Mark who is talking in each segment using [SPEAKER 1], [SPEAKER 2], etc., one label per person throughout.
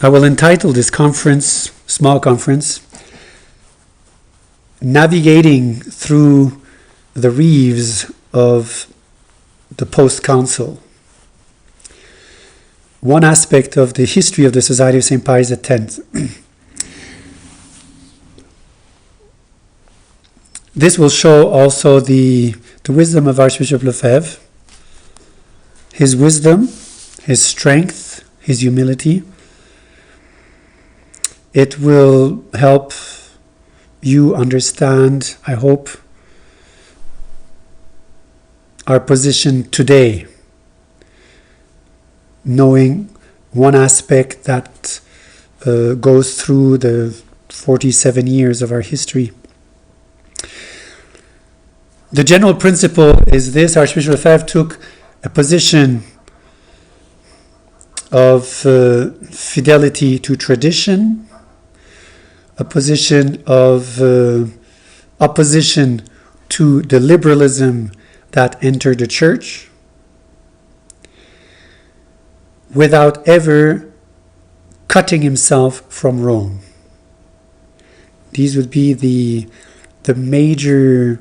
[SPEAKER 1] I will entitle this conference, small conference, Navigating Through the Reefs of the Post-Council. One aspect of the history of the Society of St. Pius X. This will show also the wisdom of Archbishop Lefebvre, his wisdom, his strength, his humility. It will help you understand, I hope, our position today, knowing one aspect that goes through the 47 years of our history. The general principle is this: Archbishop Lefebvre took a position of fidelity to tradition, a position of opposition to the liberalism that entered the church, without ever cutting himself from Rome. These would be the major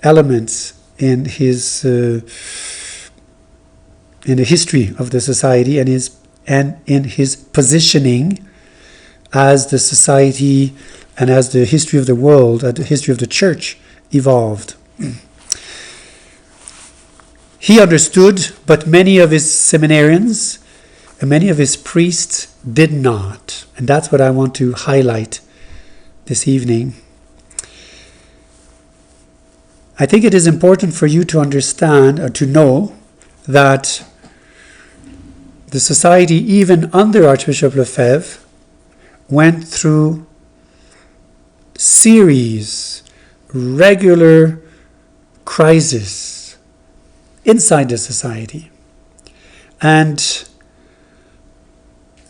[SPEAKER 1] elements in his in the history of the society and in his positioning as the society and as the history of the world, the history of the church evolved. He understood, but many of his seminarians and many of his priests did not. And that's what I want to highlight this evening. I think it is important for you to understand or to know that the society, even under Archbishop Lefebvre, went through regular crises inside the society. And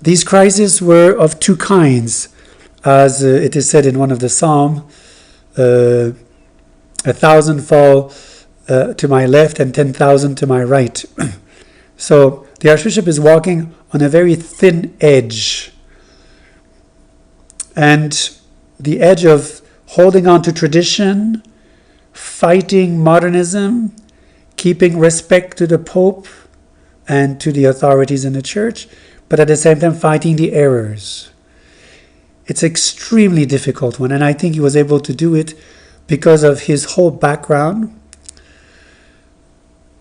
[SPEAKER 1] these crises were of two kinds. As it is said in one of the Psalms, 1,000 fall to my left and 10,000 to my right. So the Archbishop is walking on a very thin edge. And the edge of holding on to tradition, fighting modernism, keeping respect to the Pope and to the authorities in the church, but at the same time fighting the errors. It's an extremely difficult one, and I think he was able to do it because of his whole background,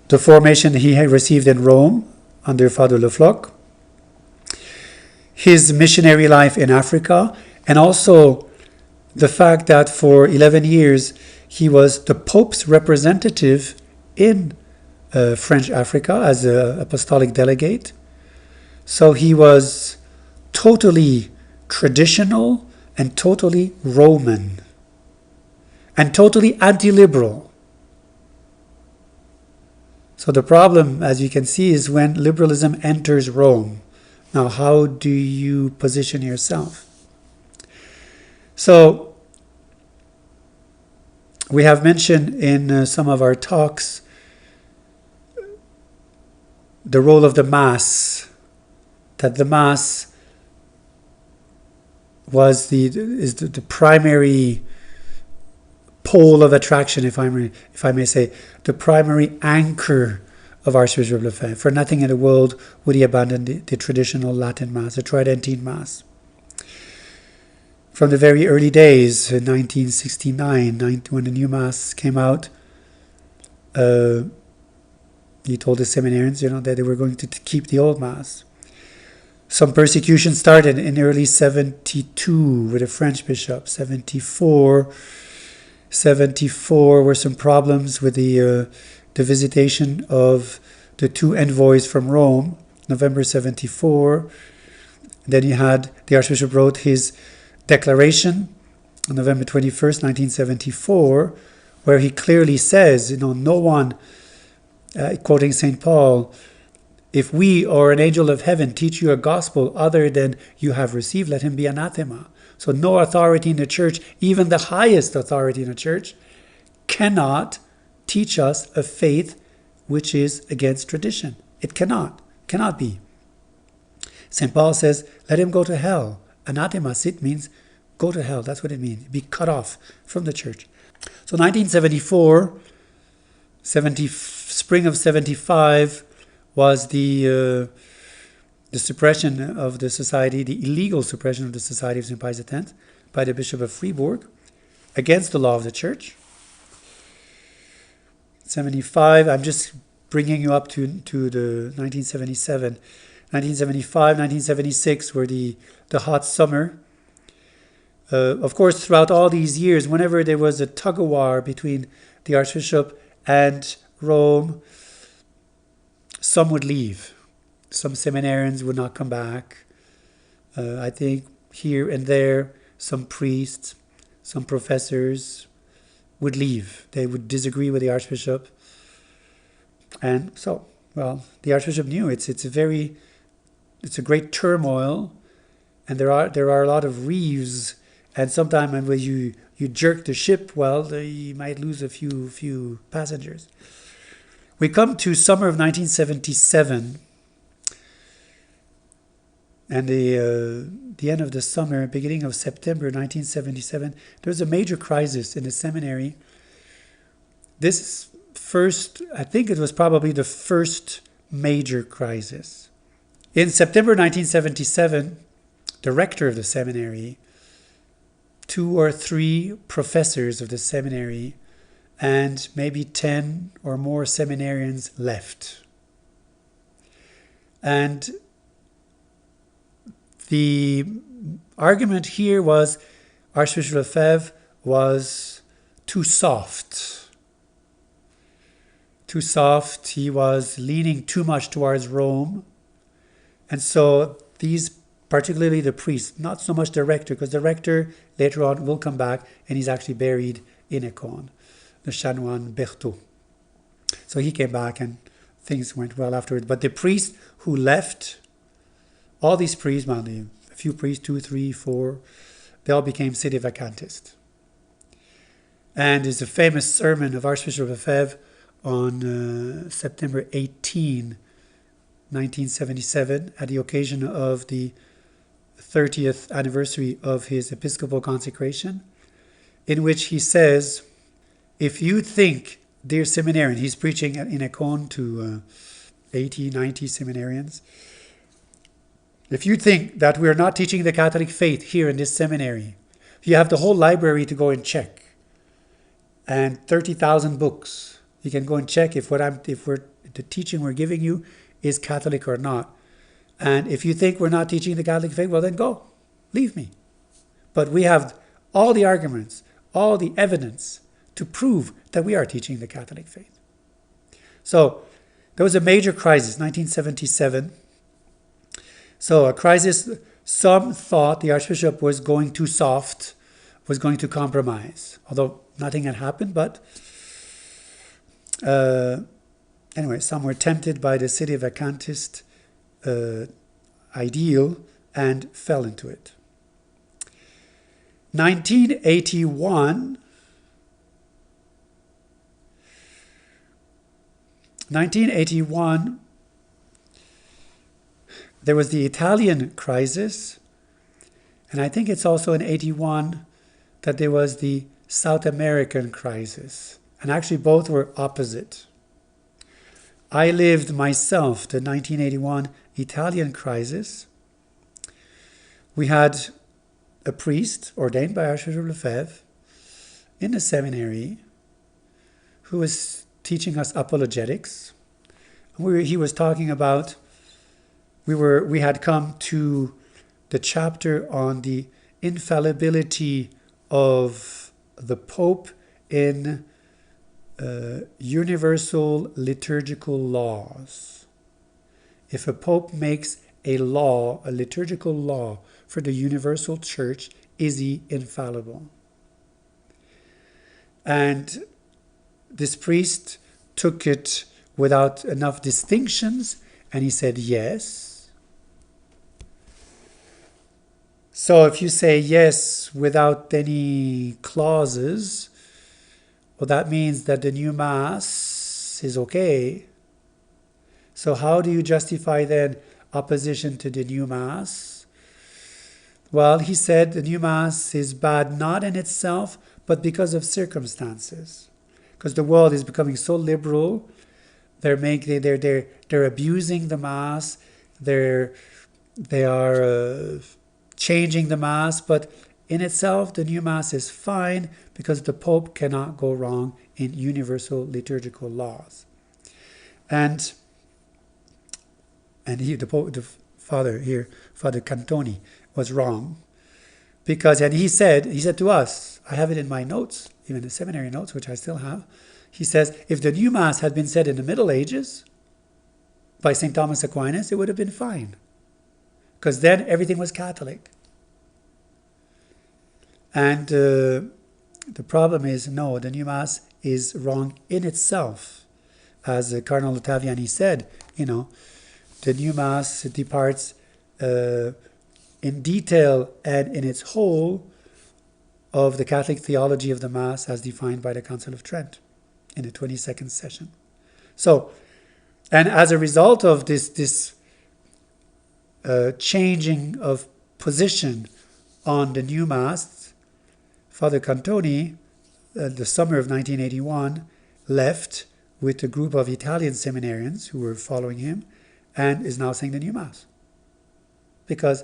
[SPEAKER 1] the formation he had received in Rome under Father Le Floch, his missionary life in Africa, and also the fact that for 11 years he was the Pope's representative in French Africa as an apostolic delegate. So he was totally traditional and totally Roman and totally anti-liberal. So the problem, as you can see, is when liberalism enters Rome. Now, how do you position yourself? So, we have mentioned in some of our talks the role of the Mass, that the Mass is the primary pole of attraction, if I may say, the primary anchor of Archbishop Lefebvre. For nothing in the world would he abandon the traditional Latin Mass, the Tridentine Mass. From the very early days, in 1969, when the new Mass came out, he told the seminarians, that they were going to keep the old Mass. Some persecution started in early 72 with a French bishop. 74 were some problems with the visitation of the two envoys from Rome, November 74. Then the Archbishop wrote his declaration on November 21st, 1974, where he clearly says, no one, quoting St. Paul, if we or an angel of heaven teach you a gospel other than you have received, let him be anathema. So no authority in the church, even the highest authority in the church, cannot teach us a faith which is against tradition. It cannot be. St. Paul says, let him go to hell. Anathema sit means go to hell. That's what it means. Be cut off from the church. So 1974, spring of 75 was the suppression of the society, the illegal suppression of the Society of St. Pius X by the Bishop of Fribourg against the law of the church. 75, I'm just bringing you up to the 1977. 1975, 1976 were the hot summer. Of course, throughout all these years, whenever there was a tug-of-war between the Archbishop and Rome, some would leave. Some seminarians would not come back. I think here and there, some priests, some professors would leave. They would disagree with the Archbishop. And so, well, the Archbishop knew it's a great turmoil, and there are a lot of reefs, and sometimes when you jerk the ship, well, you might lose a few passengers. We come to summer of 1977, and the end of the summer, beginning of September 1977, there was a major crisis in the seminary. This first, I think it was probably the first major crisis. In September 1977, the rector of the seminary, 2 or 3 professors of the seminary, and maybe 10 or more seminarians left. And the argument here was Archbishop Lefebvre was too soft. Too soft. He was leaning too much towards Rome. And so these, particularly the priests, not so much the rector, because the rector later on will come back and he's actually buried in Écône, the chanoine Berthaud. So he came back and things went well afterwards. But the priests who left, all these priests, well, a few priests, 2, 3, 4, they all became sedevacantist. And there's a famous sermon of Archbishop Lefebvre on September 18, 1977, at the occasion of the 30th anniversary of his episcopal consecration, in which he says, if you think, dear seminarian, he's preaching in Écône to 80, 90 seminarians, if you think that we're not teaching the Catholic faith here in this seminary, you have the whole library to go and check, and 30,000 books. You can go and check if the teaching we're giving you is Catholic or not. And if you think we're not teaching the Catholic faith, well then go, leave me. But we have all the arguments, all the evidence to prove that we are teaching the Catholic faith. So there was a major crisis, 1977. So a crisis, some thought the Archbishop was going too soft, was going to compromise. Although nothing had happened, but anyway, some were tempted by the sedevacantist ideal and fell into it. 1981, there was the Italian crisis, and I think it's also in 81 that there was the South American crisis. And actually both were opposite. I lived myself the 1981 Italian crisis. We had a priest ordained by Archbishop Lefebvre in the seminary who was teaching us apologetics. He was talking about, we had come to the chapter on the infallibility of the Pope in universal liturgical laws. If a Pope makes a law, a liturgical law for the universal church, is he infallible? And this priest took it without enough distinctions, and he said yes. So if you say yes without any clauses, well, that means that the new Mass is okay. So how do you justify then opposition to the new Mass? Well, he said the new Mass is bad not in itself, but because of circumstances. Because the world is becoming so liberal, they're abusing the Mass, they are changing the Mass, but in itself, the new Mass is fine because the Pope cannot go wrong in universal liturgical laws. And the Father here, Father Cantoni, was wrong because, and he said to us, I have it in my notes, even the seminary notes, which I still have. He says, if the new Mass had been said in the Middle Ages by St. Thomas Aquinas, it would have been fine, because then everything was Catholic. And the problem is, no, the new Mass is wrong in itself. As Cardinal Ottaviani said, the new Mass departs in detail and in its whole of the Catholic theology of the Mass as defined by the Council of Trent in the 22nd session. So, and as a result of this changing of position on the new Mass, Father Cantoni, the summer of 1981, left with a group of Italian seminarians who were following him and is now saying the new Mass. Because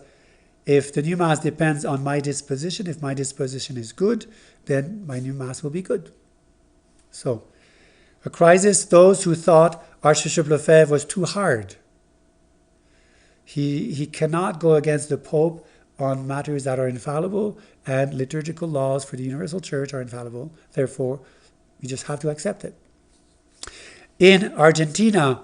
[SPEAKER 1] if the new Mass depends on my disposition, if my disposition is good, then my new Mass will be good. So, a crisis, those who thought Archbishop Lefebvre was too hard. He cannot go against the Pope on matters that are infallible, and liturgical laws for the Universal Church are infallible. Therefore, we just have to accept it. In Argentina,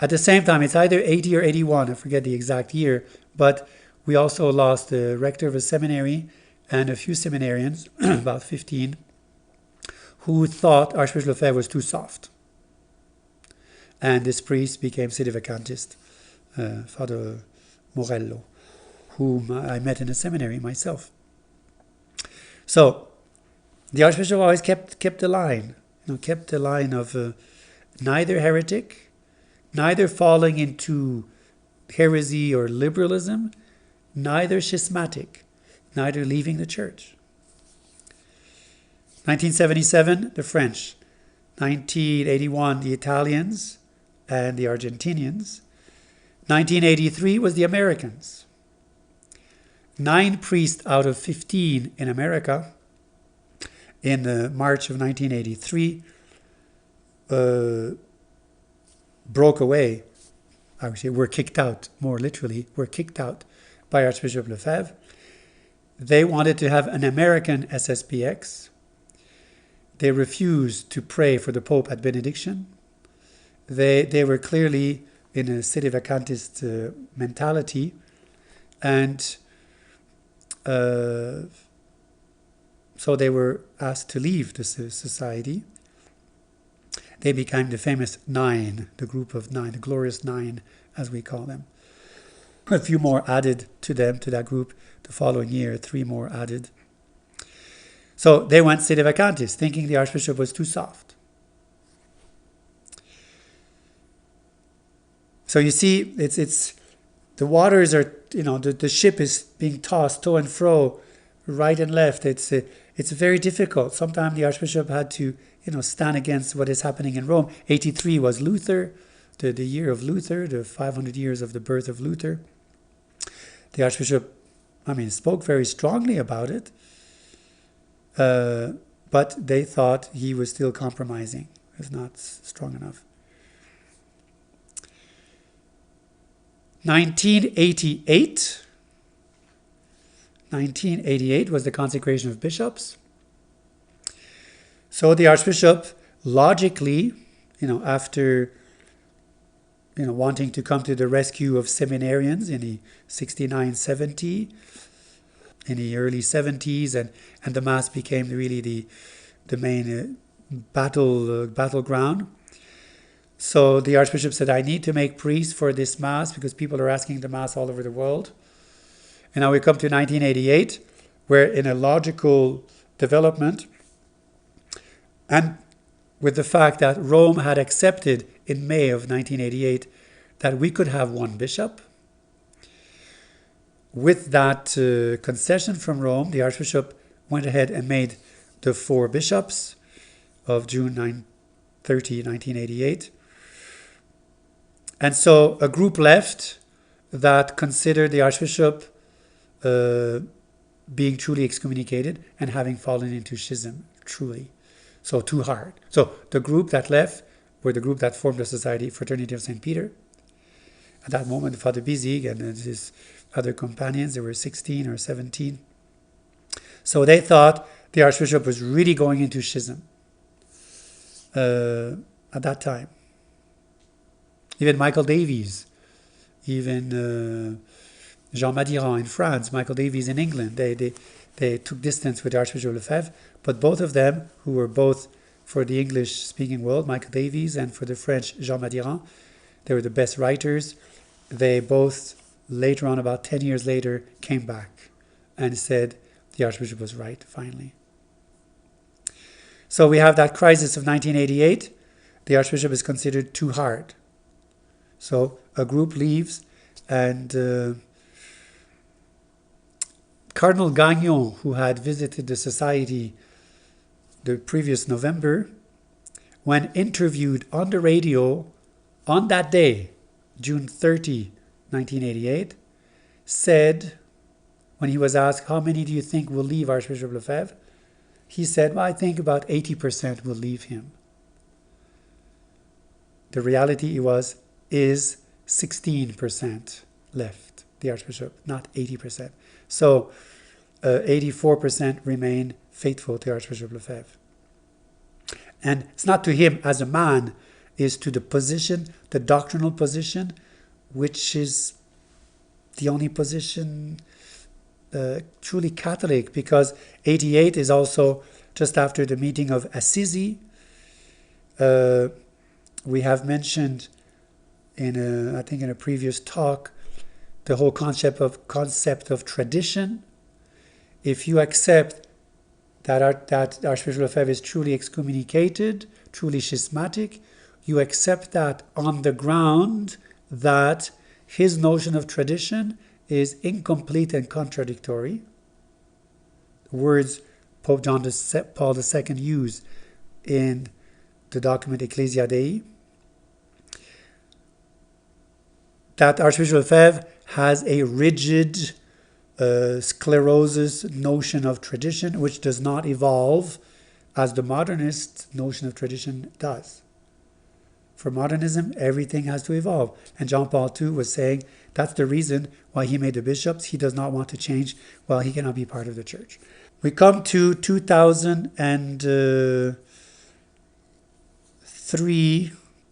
[SPEAKER 1] at the same time, it's either 80 or 81, I forget the exact year, but we also lost the rector of a seminary and a few seminarians, about 15, who thought Archbishop Lefebvre was too soft. And this priest became sedevacantist, Father Morello, whom I met in a seminary myself. So, the Archbishop always kept the line, kept the line of neither heretic, neither falling into heresy or liberalism, neither schismatic, neither leaving the church. 1977, the French. 1981, the Italians and the Argentinians. 1983 was the Americans. 9 priests out of 15 in America in March of 1983 broke away. Actually, were kicked out, more literally, were kicked out by Archbishop Lefebvre. They wanted to have an American SSPX. They refused to pray for the Pope at benediction. They were clearly in a sedevacantist mentality, and so they were asked to leave the society. They became the famous 9, the group of 9, the glorious 9, as we call them. A few more added to them, to that group, the following year, 3 more added. So they went sedevacantist, thinking the Archbishop was too soft. So you see, it's the waters are, the ship is being tossed to and fro, right and left. It's very difficult. Sometimes the Archbishop had to, stand against what is happening in Rome. 83 was Luther, the year of Luther, the 500 years of the birth of Luther. The Archbishop, spoke very strongly about it, but they thought he was still compromising. It was not strong enough. 1988 was the consecration of bishops. So the Archbishop, logically, after wanting to come to the rescue of seminarians in the 69-70, in the early 70s, and the Mass became really the main battleground. So the Archbishop said, I need to make priests for this Mass because people are asking the Mass all over the world. And now we come to 1988, where in a logical development, and with the fact that Rome had accepted in May of 1988 that we could have one bishop. With that concession from Rome, the Archbishop went ahead and made the 4 bishops of June 30, 1988. And so a group left that considered the Archbishop being truly excommunicated and having fallen into schism, truly. So too hard. So the group that left were the group that formed the Society Fraternity of St. Peter. At that moment, Father Bizig and his other companions, they were 16 or 17. So they thought the Archbishop was really going into schism at that time. Even Michael Davies, even Jean Madiran in France, Michael Davies in England, they took distance with the Archbishop Lefebvre, but both of them, who were both for the English-speaking world, Michael Davies, and for the French, Jean Madiran, they were the best writers. They both, later on, about 10 years later, came back and said the Archbishop was right, finally. So we have that crisis of 1988. The Archbishop is considered too hard. So a group leaves, and Cardinal Gagnon, who had visited the society the previous November, when interviewed on the radio on that day, June 30, 1988, said, when he was asked, how many do you think will leave Archbishop Lefebvre? He said, well, I think about 80% will leave him. The reality is 16% left, the Archbishop, not 80%. So 84% remain faithful to Archbishop Lefebvre. And it's not to him as a man, is to the position, the doctrinal position, which is the only position truly Catholic, because 88 is also just after the meeting of Assisi. We have mentioned in a previous talk the whole concept of tradition. If you accept that Archbishop Lefebvre is truly excommunicated, truly schismatic, you accept that on the ground that his notion of tradition is incomplete and contradictory. Words Pope John Paul II used in the document Ecclesia Dei. That Archbishop Lefebvre has a rigid sclerosis notion of tradition, which does not evolve as the modernist notion of tradition does. For modernism, everything has to evolve. And John Paul II was saying that's the reason why he made the bishops. He does not want to change while he cannot be part of the church. We come to 2002,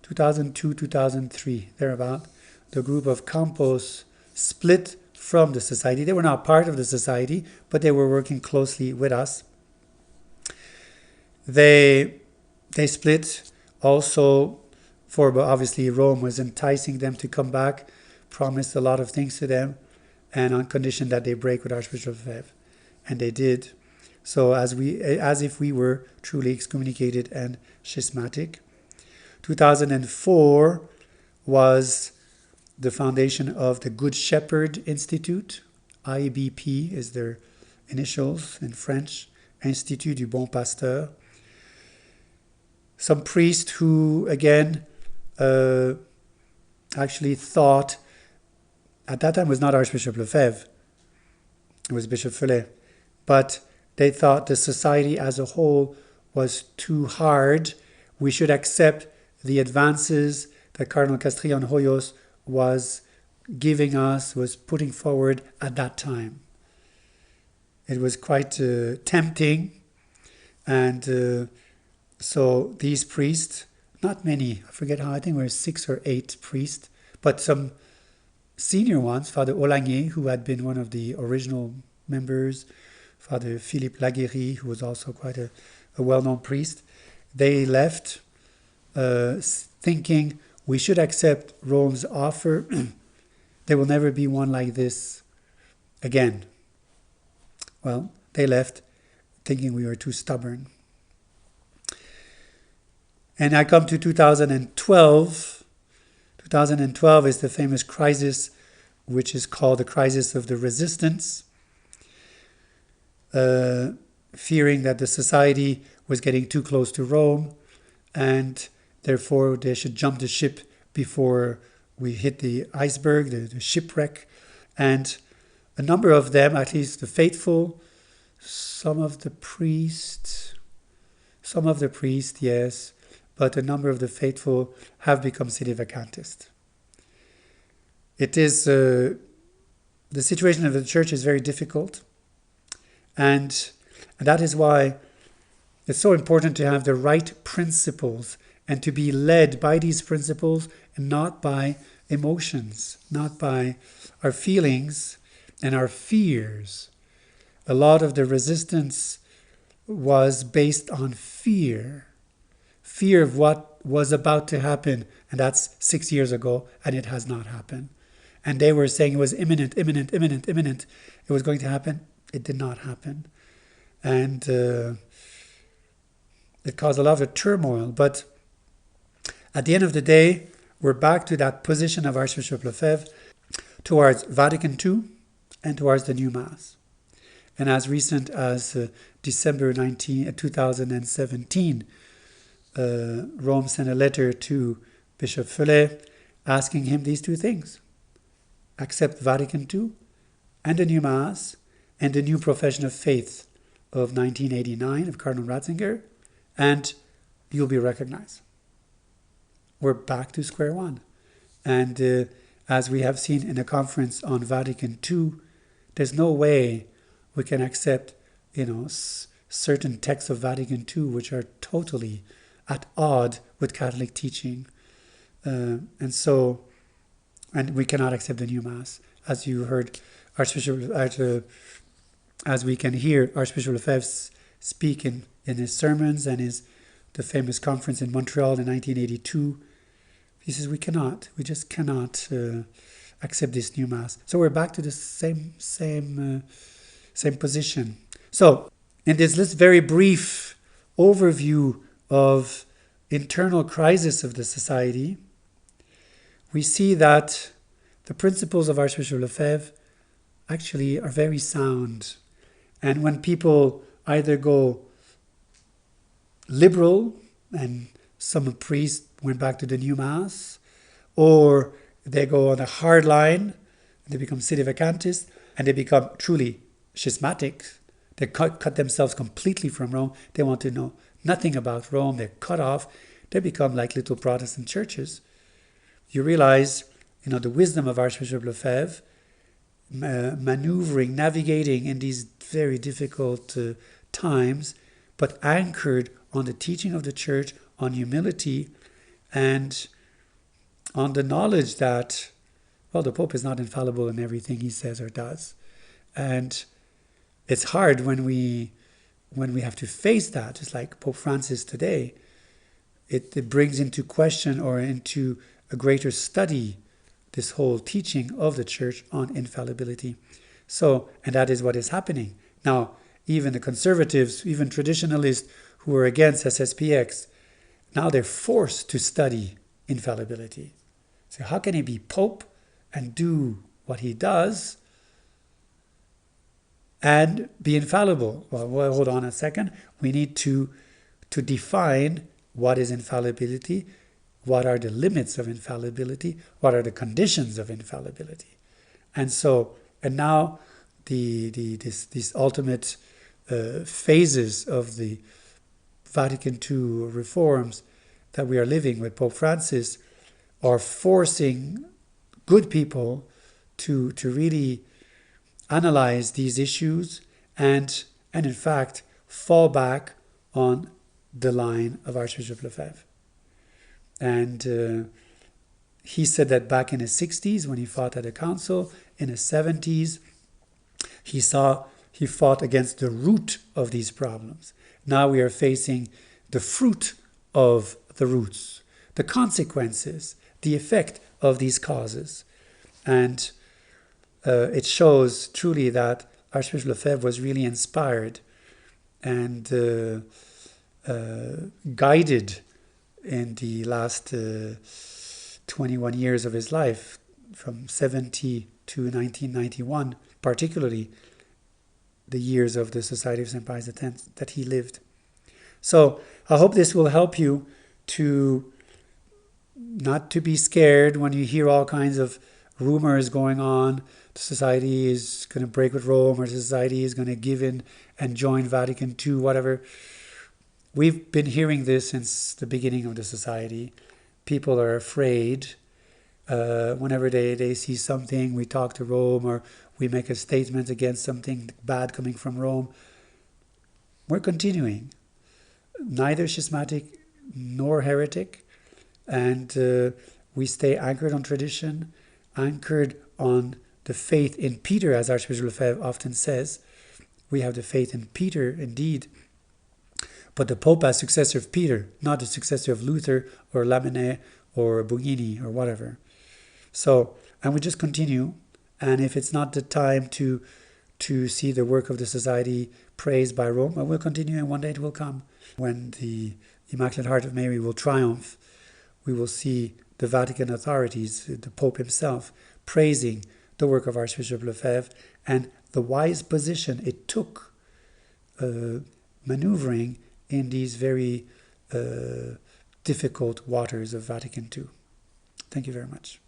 [SPEAKER 1] 2003, thereabout. The group of Campos split from the society. They were not part of the society, but they were working closely with us. They split also for, obviously, Rome was enticing them to come back, promised a lot of things to them, and on condition that they break with Archbishop Lefebvre. And they did. So as if we were truly excommunicated and schismatic. 2004 was the foundation of the Good Shepherd Institute. IBP is their initials in French. Institut du Bon Pasteur. Some priest who, again, actually thought, at that time it was not Archbishop Lefebvre, it was Bishop Felay, but they thought the society as a whole was too hard. We should accept the advances that Cardinal Castrillon Hoyos was giving us, was putting forward at that time. It was quite tempting, and so these priests, not many, I forget how, I think we were 6 or 8 priests, but some senior ones, Father Olagnier, who had been one of the original members, Father Philippe Laguerre, who was also quite a well-known priest, they left thinking we should accept Rome's offer. There will never be one like this again. Well, they left thinking we were too stubborn. And I come to 2012. 2012 is the famous crisis, which is called the crisis of the resistance, fearing that the society was getting too close to Rome, and therefore they should jump the ship before we hit the iceberg, the shipwreck. And a number of them, at least the faithful, some of the priests, yes, but a number of the faithful have become sedevacantist. It is, the situation of the church is very difficult, and that is why it's so important to have the right principles and to be led by these principles and not by emotions, not by our feelings and our fears. A lot of the resistance was based on fear of what was about to happen, and that's 6 years ago, and it has not happened. And they were saying it was imminent. It was going to happen. It did not happen. And it caused a lot of turmoil. But at the end of the day, we're back to that position of Archbishop Lefebvre towards Vatican II and towards the new Mass. And as recent as December 2017, Rome sent a letter to Bishop Follet asking him these two things: accept Vatican II and the new Mass and the new profession of faith of 1989 of Cardinal Ratzinger, and you'll be recognized. We're back to square one. And as we have seen in a conference on Vatican II, there's no way we can accept, certain texts of Vatican II which are totally at odds with Catholic teaching. And we cannot accept the new Mass. As you heard as we can hear Archbishop Lefebvre speak in his sermons and the famous conference in Montreal in 1982, he says we just cannot accept this new Mass. So we're back to the same position. So in this very brief overview of internal crisis of the society, we see that the principles of Archbishop Lefebvre actually are very sound. And when people either go liberal, and some priests went back to the new Mass, or they go on a hard line, they become sedevacantist, and they become truly schismatic. They cut themselves completely from Rome. They want to know nothing about Rome. They're cut off. They become like little Protestant churches. You realize, the wisdom of Archbishop Lefebvre, maneuvering, navigating in these very difficult times, but anchored on the teaching of the Church, on humility, and on the knowledge that, the Pope is not infallible in everything he says or does. And it's hard when we have to face that, just like Pope Francis today. It brings into question or into a greater study this whole teaching of the Church on infallibility. So, and that is what is happening. Now, even the conservatives, even traditionalists who are against SSPX, now they're forced to study infallibility. So how can he be Pope and do what he does and be infallible? Well, hold on a second. We need to define what is infallibility, what are the limits of infallibility, what are the conditions of infallibility. And now these ultimate phases of the Vatican II reforms that we are living with Pope Francis are forcing good people to really analyze these issues and in fact fall back on the line of Archbishop Lefebvre. And he said that back in the 60s when he fought at the council, in the 70s, he fought against the root of these problems. Now we are facing the fruit of the roots, the consequences, the effect of these causes. And it shows truly that Archbishop Lefebvre was really inspired and guided in the last 21 years of his life, from 70 to 1991, particularly the years of the Society of St. Pius X that he lived. So I hope this will help you to not to be scared when you hear all kinds of rumors going on. The society is going to break with Rome, or the society is going to give in and join Vatican II, whatever. We've been hearing this since the beginning of the society. People are afraid. Whenever they see something, we talk to Rome, or we make a statement against something bad coming from Rome. We're continuing. Neither schismatic nor heretic. And we stay anchored on tradition, anchored on the faith in Peter, as Archbishop Lefebvre often says. We have the faith in Peter, indeed. But the Pope as successor of Peter, not the successor of Luther or Lamennais or Bughini or whatever. So, and we just continue. And if it's not the time to see the work of the society praised by Rome, I will continue, and one day it will come. When the Immaculate Heart of Mary will triumph, we will see the Vatican authorities, the Pope himself, praising the work of Archbishop Lefebvre and the wise position it took maneuvering in these very difficult waters of Vatican II. Thank you very much.